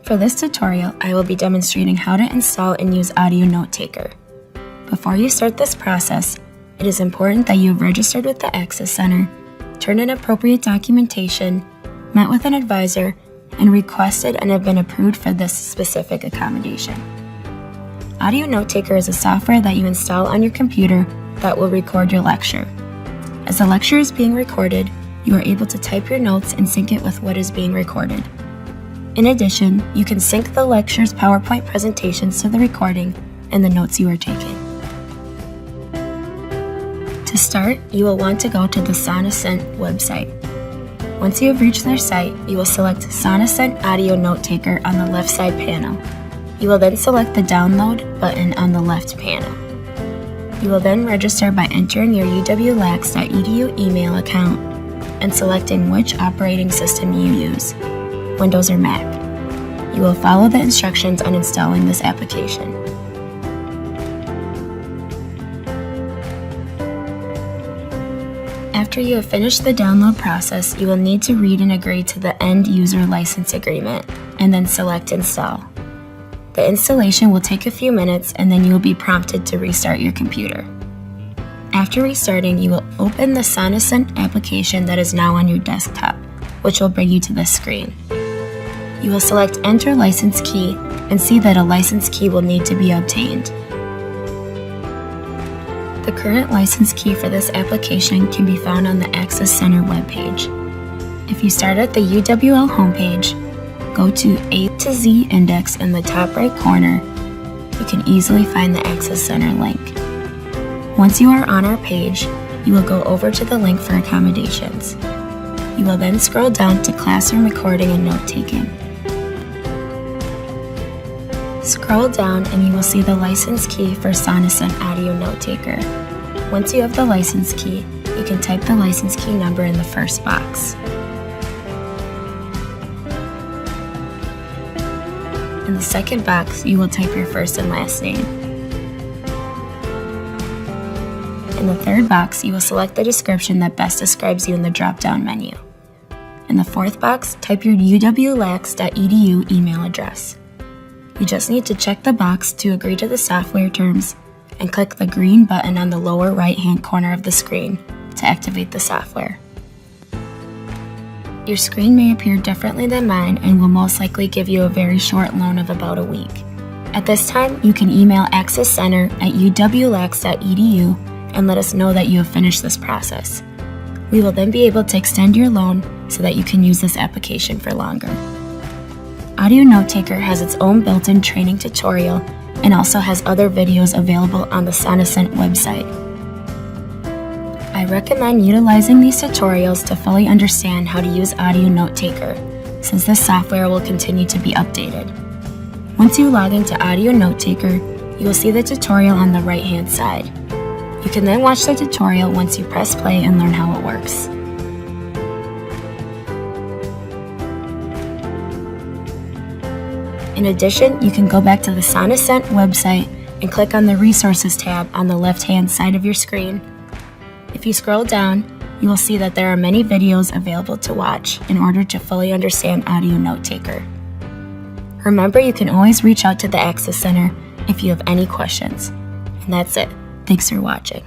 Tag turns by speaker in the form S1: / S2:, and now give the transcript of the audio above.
S1: For this tutorial, I will be demonstrating how to install and use Audio Notetaker. Before you start this process, it is important that you have registered with the Access Center, turned in appropriate documentation, met with an advisor, and requested and have been approved for this specific accommodation. Audio Notetaker is a software that you install on your computer that will record your lecture. As the lecture is being recorded, you are able to type your notes and sync it with what is being recorded. In addition, you can sync the lecture's PowerPoint presentations to the recording and the notes you are taking. To start, you will want to go to the Sonocent website. Once you have reached their site, you will select Sonocent Audio Notetaker on the left side panel. You will then select the Download button on the left panel. You will then register by entering your uwlax.edu email account and selecting which operating system you use, Windows or Mac. You will follow the instructions on installing this application. After you have finished the download process, you will need to read and agree to the End User License Agreement and then select Install. The installation will take a few minutes and then you will be prompted to restart your computer. After restarting, you will open the Sonocent application that is now on your desktop, which will bring you to this screen. You will select Enter License Key and see that a license key will need to be obtained. The current license key for this application can be found on the Access Center webpage. If you start at the UWL homepage, go to A to Z index in the top right corner, you can easily find the Access Center link. Once you are on our page, you will go over to the link for accommodations. You will then scroll down to Classroom Recording and Note-Taking. Scroll down and you will see the license key for Sonocent Audio Notetaker. Once you have the license key, you can type the license key number in the first box. In the second box, you will type your first and last name. In the third box, you will select the description that best describes you in the drop-down menu. In the fourth box, type your uwlax.edu email address. You just need to check the box to agree to the software terms and click the green button on the lower right-hand corner of the screen to activate the software. Your screen may appear differently than mine and will most likely give you a very short loan of about a week. At this time, you can email Access Center at uwlax.edu and let us know that you have finished this process. We will then be able to extend your loan so that you can use this application for longer. Audio Notetaker has its own built-in training tutorial and also has other videos available on the Sonocent website. I recommend utilizing these tutorials to fully understand how to use Audio Notetaker, since this software will continue to be updated. Once you log into Audio Notetaker, you will see the tutorial on the right-hand side. You can then watch the tutorial once you press play and learn how it works. In addition, you can go back to the Sonocent website and click on the Resources tab on the left-hand side of your screen. If you scroll down, you will see that there are many videos available to watch in order to fully understand Audio Notetaker. Remember, you can always reach out to the Access Center if you have any questions. And that's it. Thanks for watching.